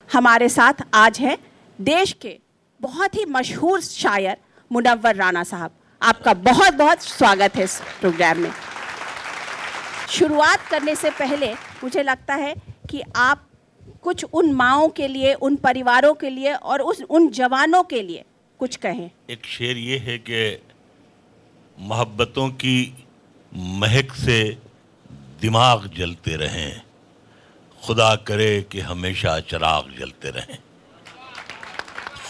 ہمارے ساتھ آج ہیں دیش کے بہت ہی مشہور شاعر منور رانا صاحب. آپ کا بہت بہت سواگت ہے اس پروگرام میں. شروعات کرنے سے پہلے مجھے لگتا ہے کہ آپ کچھ ان ماؤں کے لیے, ان پریواروں کے لیے اور ان جوانوں کے لیے کچھ کہیں. ایک شعر یہ ہے کہ محبتوں کی مہک سے دماغ جلتے رہیں, خدا کرے کہ ہمیشہ چراغ جلتے رہیں.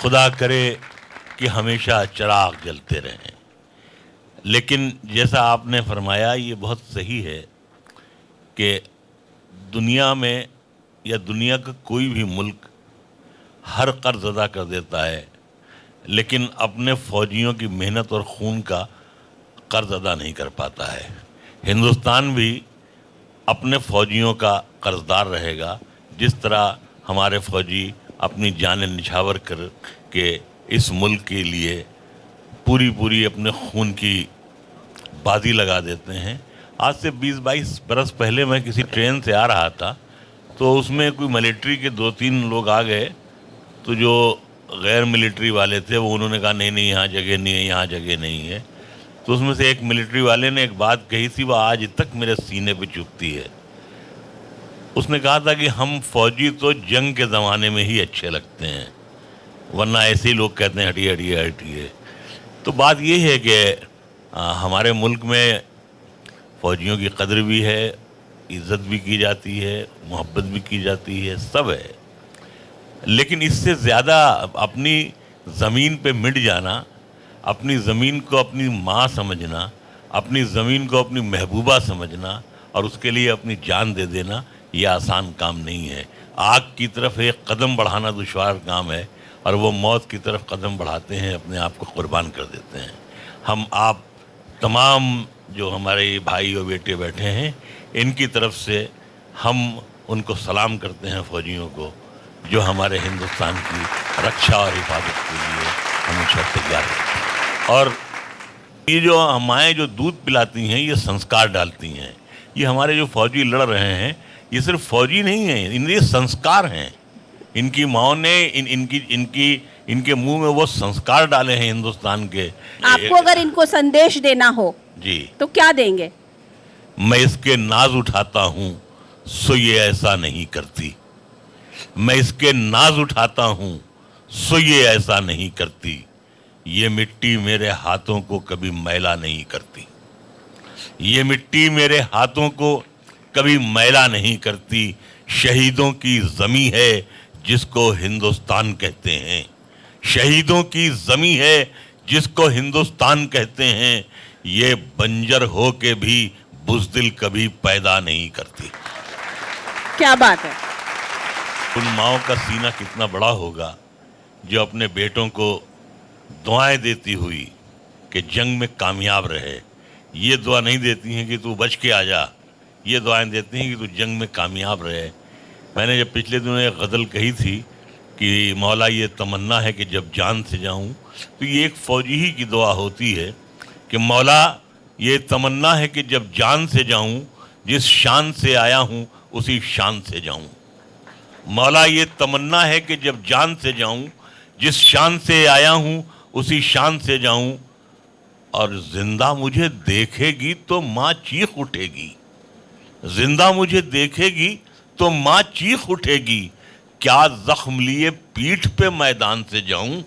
خدا کرے کہ ہمیشہ چراغ جلتے رہیں. لیکن جیسا آپ نے فرمایا یہ بہت صحیح ہے کہ دنیا میں یا دنیا کا کوئی بھی ملک ہر قرض ادا کر دیتا ہے, لیکن اپنے فوجیوں کی محنت اور خون کا قرض ادا نہیں کر پاتا ہے. ہندوستان بھی اپنے فوجیوں کا قرض دار رہے گا, جس طرح ہمارے فوجی اپنی جانیں نچھاور کر کے اس ملک کے لیے پوری اپنے خون کی بازی لگا دیتے ہیں. آج سے 20-22 برس پہلے میں کسی ٹرین سے آ رہا تھا, تو اس میں کوئی ملٹری کے 2-3 لوگ آ گئے, تو جو غیر ملٹری والے تھے وہ انہوں نے کہا نہیں یہاں جگہ نہیں ہے, یہاں جگہ نہیں ہے. تو اس میں سے ایک ملٹری والے نے ایک بات کہی تھی, وہ آج تک میرے سینے پہ چبھتی ہے. اس نے کہا تھا کہ ہم فوجی تو جنگ کے زمانے میں ہی اچھے لگتے ہیں, ورنہ ایسے ہی لوگ کہتے ہیں ہٹیے. تو بات یہ ہے کہ ہمارے ملک میں فوجیوں کی قدر بھی ہے, عزت بھی کی جاتی ہے, محبت بھی کی جاتی ہے, سب ہے. لیکن اس سے زیادہ اپنی زمین پہ مٹ جانا, اپنی زمین کو اپنی ماں سمجھنا, اپنی زمین کو اپنی محبوبہ سمجھنا اور اس کے لیے اپنی جان دے دینا, یہ آسان کام نہیں ہے. آگ کی طرف ایک قدم بڑھانا دشوار کام ہے, اور وہ موت کی طرف قدم بڑھاتے ہیں, اپنے آپ کو قربان کر دیتے ہیں. ہم آپ تمام جو ہمارے بھائی اور بیٹے بیٹھے ہیں, ان کی طرف سے ہم ان کو سلام کرتے ہیں, فوجیوں کو جو ہمارے ہندوستان کی رکشا اور حفاظت کے لیے ہمیشہ تیار رہتے ہیں. اور یہ جو مائیں جو دودھ پلاتی ہیں, یہ سنسکار ڈالتی ہیں. یہ ہمارے جو فوجی لڑ رہے ہیں, یہ صرف فوجی نہیں ہیں, ان یہ سنسکار ہیں. ان کی ماؤں نے ان کے منہ میں وہ سنسکار ڈالے ہیں ہندوستان کے. آپ کو اگر ان کو سندیش دینا ہو جی تو کیا دیں گے؟ میں اس کے ناز اٹھاتا ہوں سو یہ ایسا نہیں کرتی. میں اس کے ناز اٹھاتا ہوں سو یہ ایسا نہیں کرتی. یہ مٹی میرے ہاتھوں کو کبھی میلا نہیں کرتی. یہ مٹی میرے ہاتھوں کو کبھی میلا نہیں کرتی. شہیدوں کی زمیں ہے جس کو ہندوستان کہتے ہیں. شہیدوں کی زمیں ہے جس کو ہندوستان کہتے ہیں. یہ بنجر ہو کے بھی بزدل کبھی پیدا نہیں کرتی. کیا بات ہے. ان ماؤں کا سینہ کتنا بڑا ہوگا جو اپنے بیٹوں کو دعائیں دیتی ہوئی کہ جنگ میں کامیاب رہے. یہ دعا نہیں دیتی ہیں کہ تو بچ کے آ جا, یہ دعائیں دیتی ہیں کہ تو جنگ میں کامیاب رہے. میں نے جب پچھلے دنوں ایک غزل کہی تھی کہ مولا یہ تمنا ہے کہ جب جان سے جاؤں, تو یہ ایک فوجی ہی کی دعا ہوتی ہے کہ مولا یہ تمنا ہے کہ جب جان سے جاؤں, جس شان سے آیا ہوں اسی شان سے جاؤں. مولا یہ تمنا ہے کہ جب جان سے جاؤں, جس شان سے آیا ہوں اسی شان سے جاؤں. اور زندہ مجھے دیکھے گی تو ماں چیخ اٹھے گی. زندہ مجھے دیکھے گی تو ماں چیخ اٹھے گی. کیا زخم لیے پیٹھ پہ میدان سے جاؤں,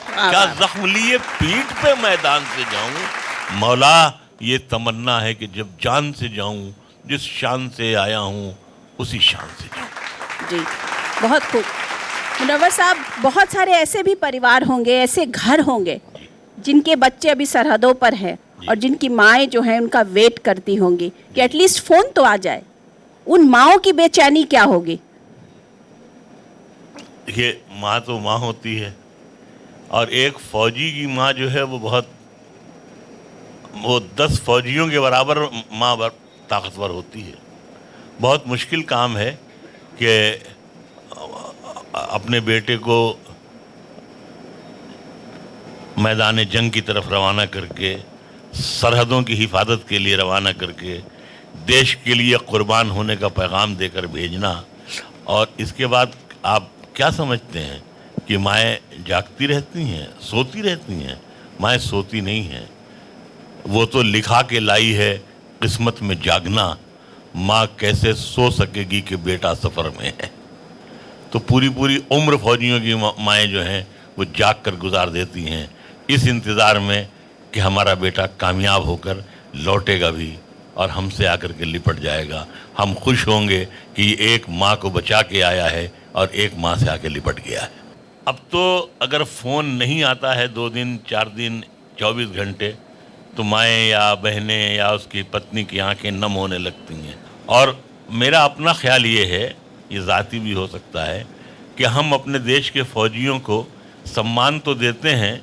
کیا زخم لیے پیٹھ پہ میدان سے جاؤں. مولا یہ تمنا ہے کہ جب جان سے جاؤں, جس شان سے آیا ہوں اسی شان سے جاؤں. جی بہت خوب. منور صاحب, بہت سارے ایسے بھی پریوار ہوں گے, ایسے گھر ہوں گے جن کے بچے ابھی سرحدوں پر ہیں, اور جن کی مائیں جو ہیں ان کا ویٹ کرتی ہوں گی کہ ایٹ لیسٹ فون تو آ جائے. ان ماؤں کی بے چینی کیا ہوگی؟ دیکھیے, ماں تو ماں ہوتی ہے, اور ایک فوجی کی ماں جو ہے وہ 10 فوجیوں کے برابر ماں طاقتور ہوتی ہے. بہت مشکل کام ہے کہ اپنے بیٹے کو میدان جنگ کی طرف روانہ کر کے, سرحدوں کی حفاظت کے لیے روانہ کر کے, دیش کے لیے قربان ہونے کا پیغام دے کر بھیجنا, اور اس کے بعد آپ क्या समझते हैं कि माएँ जागती रहती हैं, सोती रहती हैं? माएँ सोती नहीं हैं, वो तो लिखा के लाई है किस्मत में जागना, माँ कैसे सो सकेगी कि बेटा सफ़र में है। तो पूरी पूरी उम्र फौजियों की माएँ जो हैं वो जाग कर गुजार देती हैं इस इंतज़ार में कि हमारा बेटा कामयाब होकर लौटेगा भी और हमसे आकर के लिपट जाएगा। हम खुश होंगे कि एक माँ को बचा के आया है और एक माँ से आके लिपट गया है। अब तो अगर फ़ोन नहीं आता है 2 दिन 4 दिन 24 घंटे तो माएँ या बहनें या उसकी पत्नी की आंखें नम होने लगती हैं। और मेरा अपना ख्याल ये है, ये ज़ाती भी हो सकता है, कि हम अपने देश के फ़ौजियों को सम्मान तो देते हैं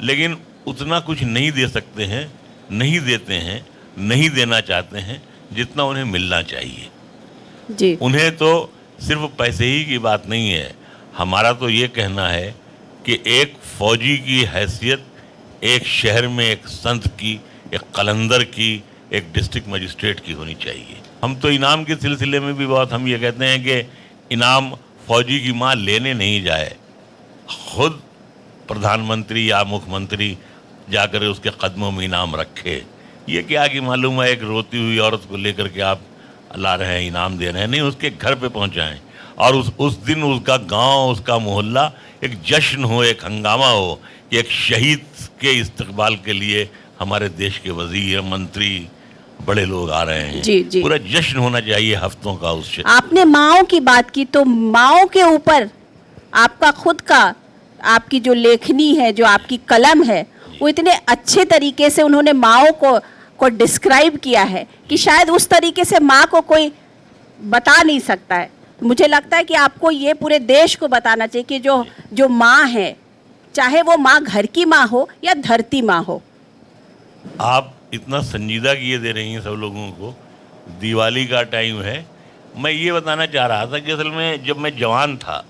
लेकिन उतना कुछ नहीं दे सकते हैं, नहीं देते हैं, नहीं देना चाहते हैं जितना उन्हें मिलना चाहिए। जी। उन्हें तो सिर्फ पैसे ही की बात नहीं है, हमारा तो ये कहना है कि एक फ़ौजी की हैसियत एक शहर में एक संत की, एक कलंदर की, एक डिस्ट्रिक्ट मजिस्ट्रेट की होनी चाहिए। हम तो इनाम के सिलसिले में भी बहुत हम ये कहते हैं कि इनाम फ़ौजी की माँ लेने नहीं जाए, खुद प्रधानमंत्री या मुख्यमंत्री जाकर उसके कदमों में इनाम रखे। ये क्या कि मालूम है एक रोती हुई औरत को लेकर के आप ला रहे हैं, इनाम दे रहे हैं, नहीं, उसके घर पे पहुंचाएं और उस दिन उसका गांव, उसका मोहल्ला एक जश्न हो, एक हंगामा हो कि एक शहीद के इस्तकबाल के लिए हमारे देश के वजीर, मंत्री, बड़े लोग आ रहे हैं। जी, जी। पूरा जश्न होना चाहिए हफ्तों का उस क्षेत्र। आपने माओ की बात की तो माओ के ऊपर आपका खुद का, आपकी जो लेखनी है, जो आपकी कलम है, वो इतने अच्छे तरीके से उन्होंने माओ को डिस्क्राइब किया है कि शायद उस तरीके से माँ को कोई बता नहीं सकता है। मुझे लगता है कि आपको ये पूरे देश को बताना चाहिए कि जो माँ है, चाहे वो माँ घर की माँ हो या धरती माँ हो। आप इतना संजीदा किए दे रही हैं सब लोगों को, दिवाली का टाइम है। मैं ये बताना चाह रहा था कि असल में जब मैं जवान था,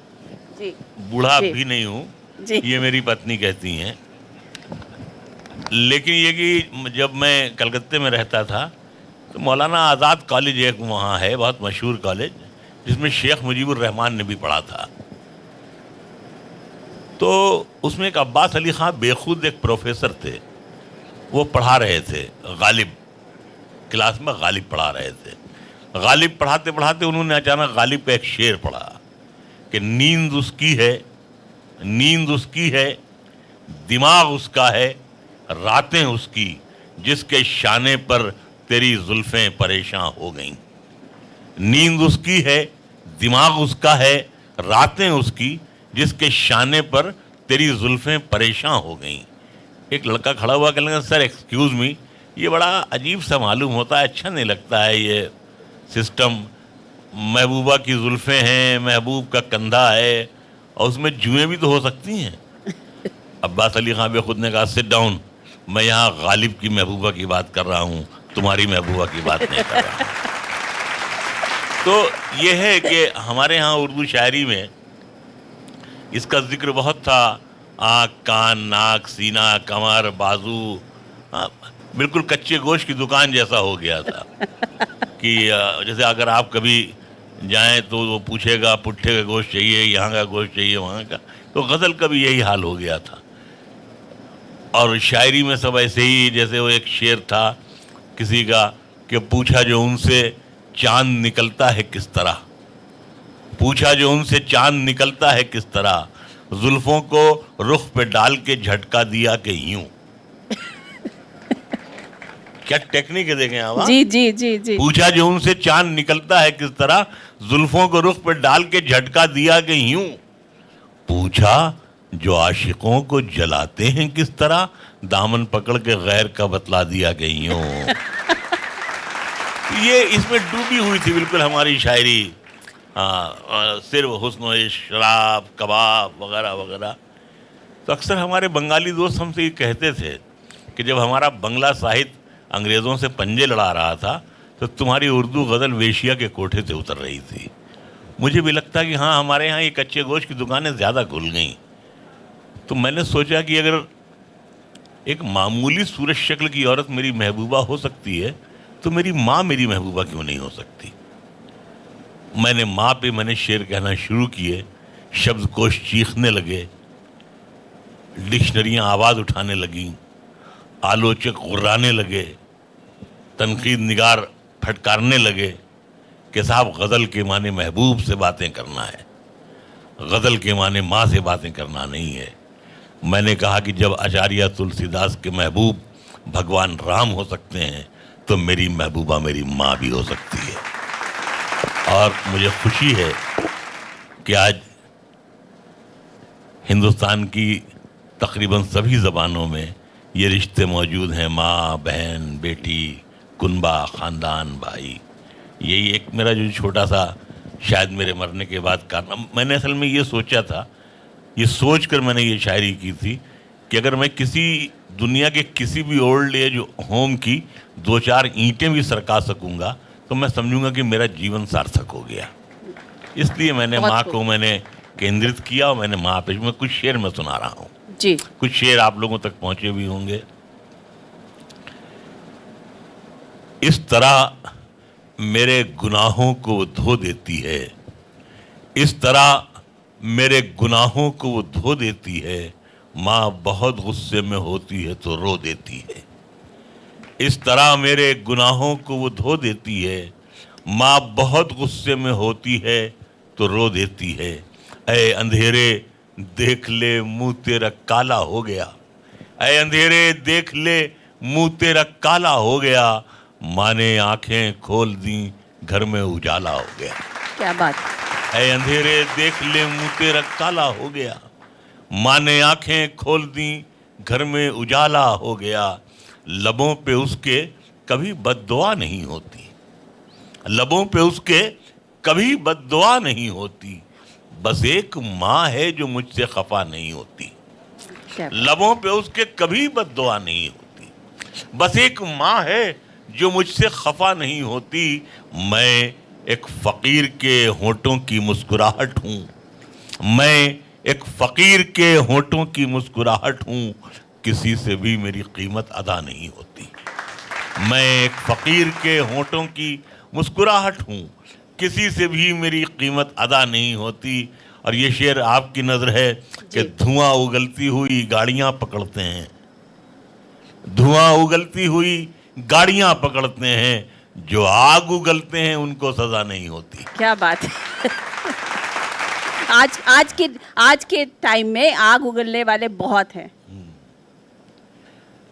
जी। बूढ़ा जी। भी नहीं हूँ, जी। ये मेरी पत्नी कहती हैं, लेकिन ये कि जब मैं कलकत्ते में रहता था तो मौलाना आज़ाद कॉलेज एक वहाँ है, बहुत मशहूर कॉलेज, जिसमें शेख मुजीबुर रहमान ने भी पढ़ा था। तो उसमें एक अब्बास अली ख़ां बेखुद एक प्रोफेसर थे, वो पढ़ा रहे थे, गालिब क्लास में गालिब पढ़ा रहे थे। गालिब पढ़ाते पढ़ाते उन्होंने अचानक गालिब का एक शेर पढ़ा कि नींद उसकी है, दिमाग उसका है, रातें उसकी, जिसके शाने पर तेरी जुल्फ़ें परेशान हो गईं। नींद उसकी है, दिमाग उसका है, रातें उसकी, जिसके शाने पर तेरी जुल्फ़ें परेशान हो गईं। एक लड़का खड़ा हुआ कहने लगा, सर एक्सक्यूज़ मी, ये बड़ा अजीब सा मालूम होता है, अच्छा नहीं लगता है ये सिस्टम। महबूबा की जुल्फ़ें हैं, महबूब का कंधा है और उसमें जुएँ भी तो हो सकती हैं। अब्बास अली ख़ां बेखुद ने कहा, सिट डाउन, मैं यहाँ गालिब की महबूबा की बात कर रहा हूँ, तुम्हारी महबूबा की बात नहीं कर रहा। तो ये है कि हमारे यहाँ उर्दू शायरी में इसका जिक्र बहुत था, आँख, कान, नाक, सीना, कमर, बाजू, बिल्कुल कच्चे गोश्त की दुकान जैसा हो गया था कि जैसे अगर आप कभी जाएं तो वो पूछेगा पुट्ठे का गोश्त चाहिए, यहाँ का गोश्त चाहिए, वहाँ का। तो गज़ल का भी यही हाल हो गया था। और शायरी में सब ऐसे ही, जैसे वो एक शेर था किसी का कि पूछा जो उनसे चांद निकलता है किस तरह, पूछा जो उनसे चांद निकलता है किस तरह, जुल्फों को रुख पे डाल के झटका दिया कि यूं। क्या टेक्निक है, देखें आप। जी जी जी जी। पूछा जो उनसे चांद निकलता है किस तरह, जुल्फों को रुख पे डाल के झटका दिया कि यूं। पूछा जो आशिकों को जलाते हैं किस तरह, दामन पकड़ के गैर का बतला दिया कि यूं। ये इसमें डूबी हुई थी बिल्कुल हमारी शायरी, सिर्फ हुस्न इश्क, शराब, कबाब वगैरह वगैरह। तो अक्सर हमारे बंगाली दोस्त हमसे ये कहते थे कि जब हमारा बंगला साहित्य अंग्रेज़ों से पंजे लड़ा रहा था तो तुम्हारी उर्दू गज़ल वेश्या के कोठे से उतर रही थी। मुझे भी लगता कि हाँ, हमारे यहाँ ये कच्चे गोश्त की दुकानें ज़्यादा खुल गईं। तो मैंने सोचा कि अगर एक मामूली सूरत शक्ल की औरत मेरी महबूबा हो सकती है तो मेरी माँ मेरी महबूबा क्यों नहीं हो सकती। मैंने माँ पे शेर कहना शुरू किए शब्द कोश चीखने लगे, डिक्शनरियां आवाज़ उठाने लगीं, आलोचक गुर्राने लगे, तनकीद निगार फटकारने लगे कि साहब गज़ल के माने महबूब से बातें करना है, गज़ल के माने माँ से बातें करना नहीं है। मैंने कहा कि जब आचार्य तुलसीदास के महबूब भगवान राम हो सकते हैं तो मेरी महबूबा मेरी माँ भी हो सकती है। और मुझे खुशी है कि आज हिंदुस्तान की तकरीबन सभी ज़बानों में ये रिश्ते मौजूद हैं, माँ, बहन, बेटी, कुनबा, ख़ानदान, भाई। यही एक मेरा जो छोटा सा शायद मेरे मरने के बाद कारण, मैंने असल में ये सोचा था, ये सोच कर मैंने ये शायरी की थी कि अगर मैं किसी दुनिया के किसी भी ओल्ड एज होम की 2-4 ईंटें भी सरका सकूंगा तो मैं समझूंगा कि मेरा जीवन सार्थक हो गया। इसलिए मैंने माँ को मैंने केंद्रित किया और मैंने माँ पे मैं कुछ शेर मैं सुना रहा हूँ जी। कुछ शेर आप लोगों तक पहुंचे भी होंगे। इस तरह मेरे गुनाहों को वो धो देती है, इस तरह मेरे गुनाहों को वो धो देती है, माँ बहुत गुस्से में होती है तो रो देती है। इस तरह मेरे गुनाहों को वो धो देती है, माँ बहुत गुस्से में होती है तो रो देती है। ऐ अंधेरे देख ले मुंह तेरा काला हो गया, ऐ अंधेरे देख ले मुंह तेरा काला हो गया, माँ ने आंखें खोल दी घर में उजाला हो गया। क्या बात। ऐ अंधेरे देख ले मुंह तेरा काला हो गया, माँ ने आंखें खोल दी घर में उजाला हो गया। लबों पे उसके कभी बद्दुआ नहीं होती, लबों पे उसके कभी बद्दुआ नहीं होती, बस एक माँ है जो मुझसे खफा नहीं होती। लबों पे उसके कभी बद्दुआ नहीं होती, बस एक माँ है जो मुझसे खफा नहीं होती। मैं एक फ़कीर के होंठों की मुस्कुराहट हूँ, मैं एक फ़कीर के होंठों की मुस्कुराहट हूँ, किसी से भी मेरी कीमत अदा नहीं होती। मैं एक फ़कीर के होंठों की मुस्कुराहट हूँ, किसी से भी मेरी कीमत अदा नहीं होती। और ये शेर आपकी नज़र है कि धुआं उगलती हुई गाड़ियाँ पकड़ते हैं, धुआं उगलती हुई गाड़ियाँ पकड़ते हैं, जो आग उगलते हैं उनको सज़ा नहीं होती। क्या बात है। आज के टाइम में आग उगलने वाले बहुत हैं।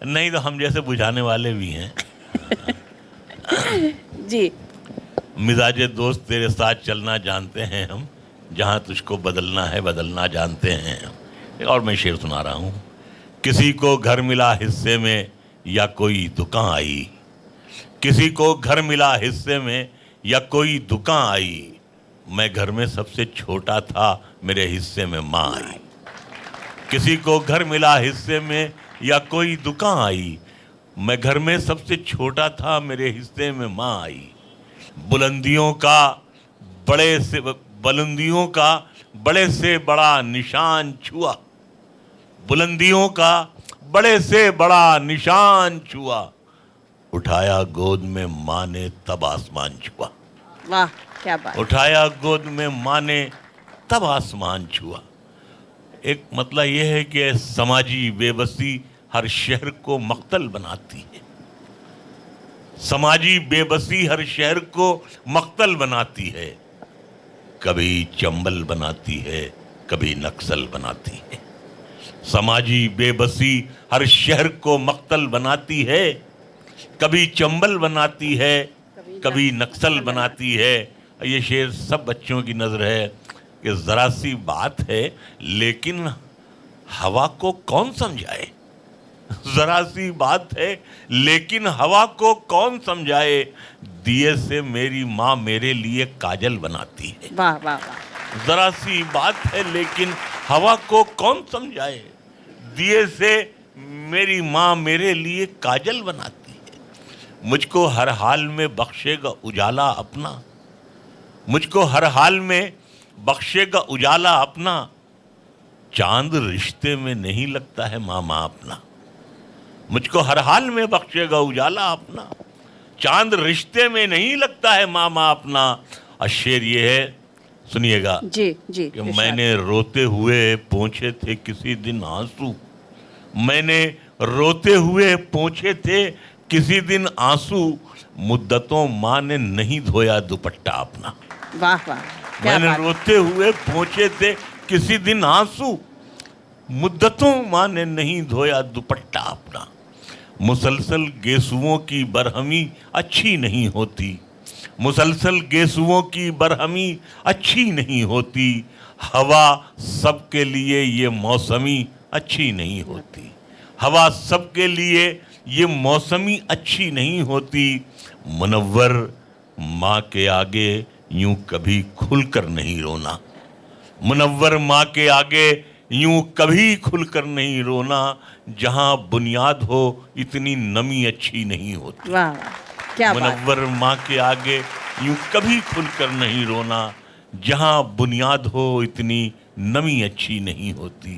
नहीं तो हम जैसे बुझाने वाले भी हैं। जी। मिजाजे दोस्त तेरे साथ चलना जानते हैं हम, जहाँ तुझको बदलना है बदलना जानते हैं हम। और मैं शेर सुना रहा हूँ। किसी को घर मिला हिस्से में या कोई दुकान आई, किसी को घर मिला हिस्से में या कोई दुकान आई, मैं घर में सबसे छोटा था मेरे हिस्से में माँ आई। किसी को घर मिला हिस्से में या कोई दुकान आई, मैं घर में सबसे छोटा था मेरे हिस्से में माँ आई। बुलंदियों का बड़े से बड़ा निशान छुआ, बुलंदियों का बड़े से बड़ा निशान छुआ, उठाया गोद में माँ ने तब आसमान छुआ। वाह क्या बात। उठाया गोद में माँ ने तब आसमान छुआ। एक मतलब यह है कि समाजी बेबसी हर शहर को मक्तल बनाती है, समाजी बेबसी हर शहर को मक्तल बनाती है, कभी चंबल बनाती है कभी नक्सल बनाती है। समाजी बेबसी हर शहर को मक्तल बनाती है, कभी चंबल बनाती है कभी नक्सल बनाती है। ये शेर सब बच्चों की नज़र है कि ज़रा सी बात है लेकिन हवा को कौन समझाए, ज़रा सी बात है लेकिन हवा को कौन समझाए, दिए से मेरी माँ मेरे लिए काजल बनाती है। वाह वाह वाह। ज़रा सी बात है लेकिन हवा को कौन समझाए, दिए से मेरी माँ मेरे लिए काजल बनाती है। मुझको हर हाल में बख्शेगा उजाला अपना, मुझको हर हाल में बख्शेगा उजाला अपना, चांद रिश्ते में नहीं लगता है मामा अपना। मुझको हर हाल में बख्शेगा उजाला अपना, चांद रिश्ते में नहीं लगता है मामा अपना। और शेर ये है, سنیے گا جی جی کہ میں نے روتے ہوئے پوچھے تھے کسی دن آنسو، میں نے روتے ہوئے پوچھے تھے کسی دن آنسو، مدتوں ماں نے نہیں دھویا دوپٹہ اپنا. واہ واہ کیا میں نے بات. روتے ہوئے پوچھے تھے کسی دن آنسو، مدتوں ماں نے نہیں دھویا دوپٹہ اپنا. مسلسل گیسوؤں کی برہمی اچھی نہیں ہوتی، مسلسل گیسوؤں کی برہمی اچھی نہیں ہوتی، ہوا سب کے لیے یہ موسمی اچھی نہیں ہوتی، ہوا سب کے لیے یہ موسمی اچھی نہیں ہوتی. منور ماں کے آگے یوں کبھی کھل کر نہیں رونا، منور ماں کے آگے یوں کبھی کھل کر نہیں رونا، جہاں بنیاد ہو اتنی نمی اچھی نہیں ہوتی. واہ واہ کیا بات. منور ماں کے آگے یوں کبھی کھل کر نہیں رونا، جہاں بنیاد ہو اتنی نمی اچھی نہیں ہوتی.